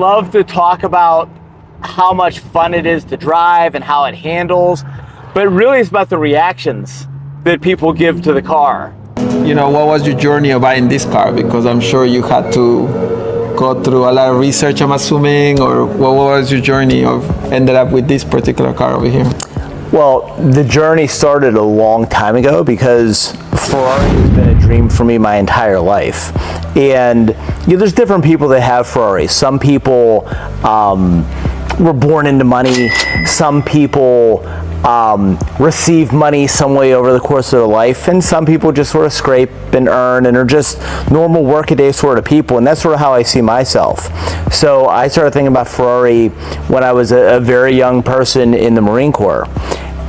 love to talk about how much fun it is to drive and how it handles, but really it's about the reactions that people give to the car. You know, what was your journey of buying this car? Because I'm sure you had to go through a lot of research, I'm assuming, or what was your journey of ended up with this particular car over here? Well, the journey started a long time ago because Ferrari has been a dream for me my entire life. And you know, there's different people that have Ferraris. Some people were born into money. Some people receive money some way over the course of their life, and some people just sort of scrape and earn and are just normal workaday sort of people, and that's sort of how I see myself. So I started thinking about Ferrari when I was a very young person in the Marine Corps,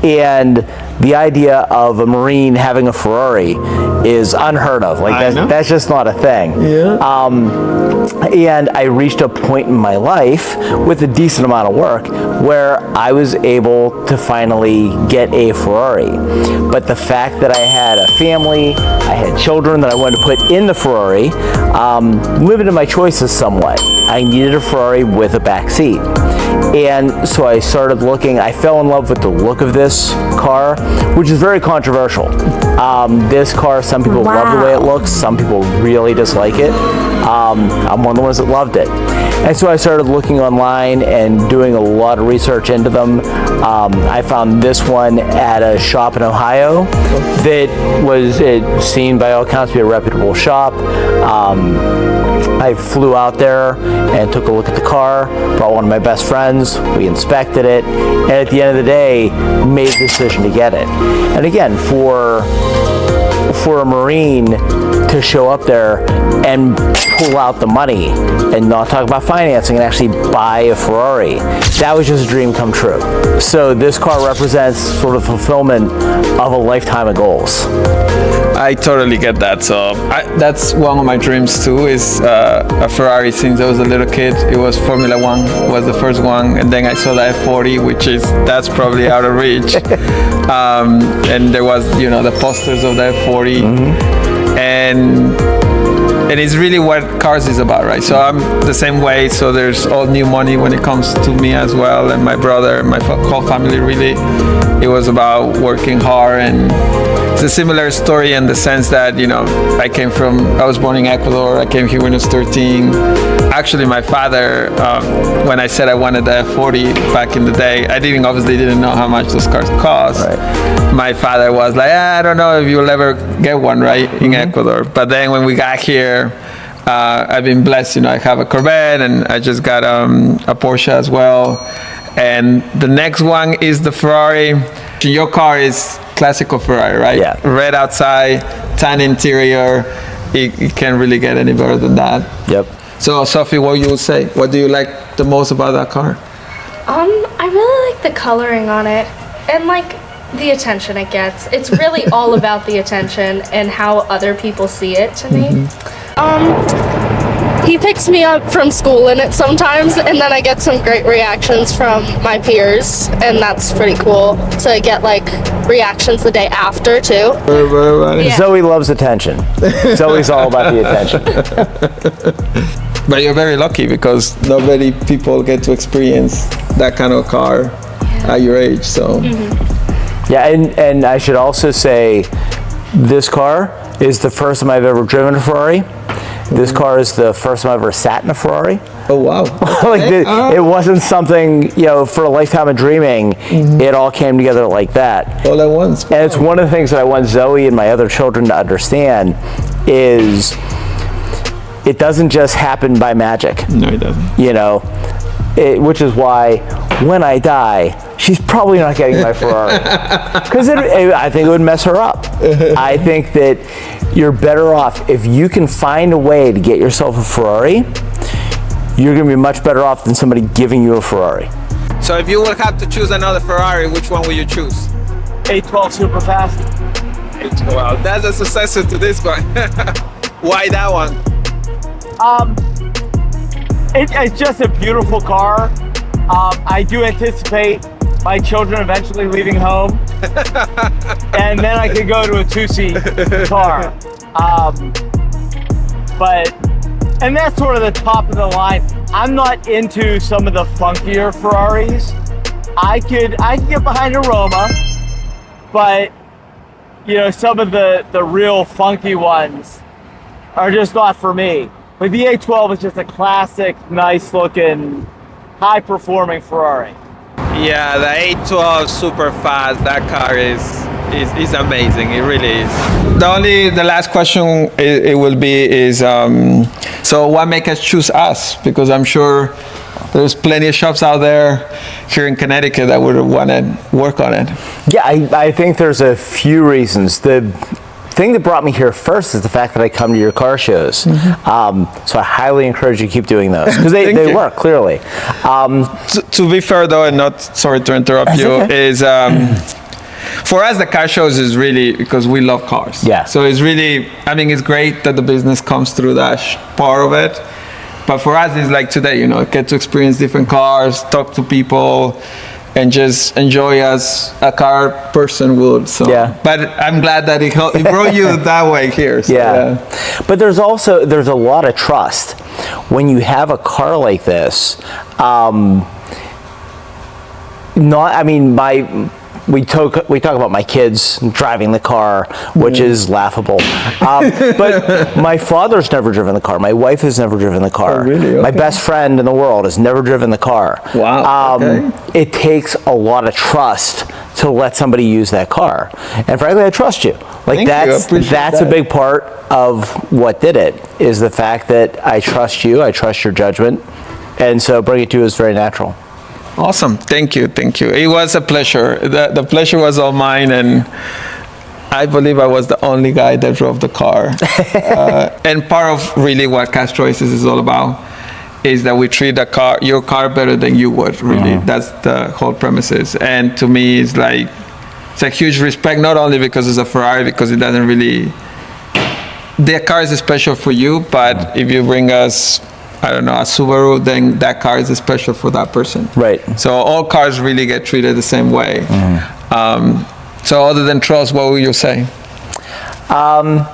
and the idea of a Marine having a Ferrari is unheard of. Like that's just not a thing. Yeah. And I reached a point in my life with a decent amount of work where I was able to finally get a Ferrari. But the fact that I had a family, I had children that I wanted to put in the Ferrari, limited my choices somewhat. I needed a Ferrari with a back seat. And so I started looking. I fell in love with the look of this car, which is very controversial. This car, some people love the way it looks, some people really dislike it. I'm one of the ones that loved it. And so I started looking online and doing a lot of research into them. I found this one at a shop in Ohio that was seen by all accounts to be a reputable shop. I flew out there and took a look at the car, brought one of my best friends, we inspected it, and at the end of the day, made the decision to get it. And again, for a Marine to show up there and pull out the money and not talk about financing and actually buy a Ferrari, that was just a dream come true. So this car represents sort of fulfillment of a lifetime of goals. I totally get that. So that's one of my dreams too, is a Ferrari. Since I was a little kid, it was Formula One was the first one, and then I saw the F40, that's probably out of reach. And there was, you know, the posters of the F40, and it's really what cars is about, right? So I'm the same way. So there's all new money when it comes to me as well, and my brother, my whole family. Really, it was about working hard, and it's a similar story in the sense that, you know, I was born in Ecuador. I came here when I was 13. Actually, my father, when I said I wanted the F40 back in the day, I obviously didn't know how much those cars cost. Right. My father was like, I don't know if you'll ever get one, right, in Ecuador. But then when we got here, I've been blessed. You know, I have a Corvette, and I just got a Porsche as well. And the next one is the Ferrari. Your car is classical Ferrari, right? Yeah. Red outside, tan interior. It can't really get any better than that. Yep. So, Sophie, what you would say? What do you like the most about that car? I really like the coloring on it and like the attention it gets. It's really all about the attention and how other people see it to me. He picks me up from school in it sometimes, and then I get some great reactions from my peers, and that's pretty cool to get like reactions the day after too. Yeah. Zoe loves attention. Zoe's all about the attention. But you're very lucky because not many people get to experience that kind of car at your age. So yeah, and I should also say this car is the first time I've ever driven a Ferrari. This car is the first time I've ever sat in a Ferrari. Oh, wow. Like it wasn't something, you know, for a lifetime of dreaming. It all came together like that. All at once. And it's one of the things that I want Zoe and my other children to understand is it doesn't just happen by magic. No, it doesn't. You know, which is why when I die, she's probably not getting my Ferrari. Because I think it would mess her up. I think that you're better off if you can find a way to get yourself a Ferrari. You're going to be much better off than somebody giving you a Ferrari. So if you would have to choose another Ferrari, which one would you choose? 812 Superfast. Wow, that's a successor to this one. Why that one? It's just a beautiful car. I do anticipate my children eventually leaving home, and then I could go to a two-seat car. And that's sort of the top of the line. I'm not into some of the funkier Ferraris. I could get behind a Roma, but you know, some of the real funky ones are just not for me. But the A12 is just a classic, nice looking, high performing Ferrari. Yeah, the A12 super fast. That car is amazing. It really is. The last question it will be is so what make us choose us? Because I'm sure there's plenty of shops out there here in Connecticut that would want to work on it. Yeah, I think there's a few reasons. The thing that brought me here first is the fact that I come to your car shows. So I highly encourage you to keep doing those because they work, clearly. To be fair though, and not sorry to interrupt you, okay. is for us the car shows is really because we love cars. Yeah. So it's really, I mean, it's great that the business comes through that part of it. But for us, it's like today, you know, get to experience different cars, talk to people, and just enjoy as a car person would. So. Yeah. But I'm glad that it brought you that way here. So, yeah. But there's a lot of trust when you have a car like this. We talk about my kids driving the car, which is laughable. But my father's never driven the car. My wife has never driven the car. Oh, really? Okay. My best friend in the world has never driven the car. Wow. Okay. It takes a lot of trust to let somebody use that car. And frankly, I trust you. Like that's a big part of what did it, is the fact that I trust you, I trust your judgment. And so bringing it to you is very natural. Awesome. Thank you. It was a pleasure. The pleasure was all mine, and I believe I was the only guy that drove the car. And part of really what Castro Oasis is all about is that we treat your car better than you would, really. That's the whole premises. And to me, it's a huge respect, not only because it's a Ferrari, because it doesn't really, the car is special for you, but if you bring us, I don't know, a Subaru, then that car is special for that person. Right. So all cars really get treated the same way. So other than trust, what would you say? Well,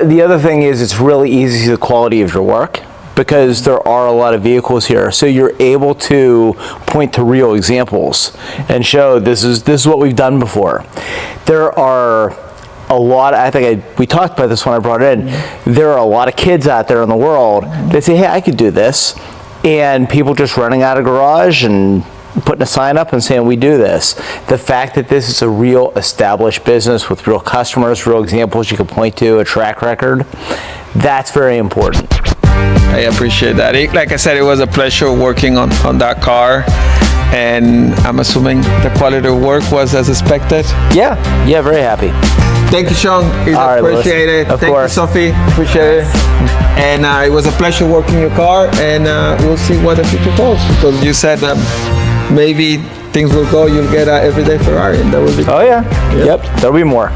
the other thing is it's really easy to see the quality of your work because there are a lot of vehicles here. So you're able to point to real examples and show this is what we've done before. There are a lot, we talked about this when I brought it in, there are a lot of kids out there in the world that say, hey, I could do this. And people just running out of garage and putting a sign up and saying, we do this. The fact that this is a real established business with real customers, real examples you can point to, a track record, that's very important. I appreciate that. Like I said, it was a pleasure working on that car. And I'm assuming the quality of work was as expected? Yeah, very happy. Thank you, Sean. Appreciate it. Of Thank course. you, Sophie. Appreciate it. And it was a pleasure working your car, and we'll see what the future holds. Because you said maybe things will go, you'll get an everyday Ferrari, and that will be. Oh yeah. Yep. There'll be more.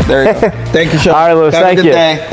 There you go. Thank you, Sean. All right, Louis. Have a Thank good you. day.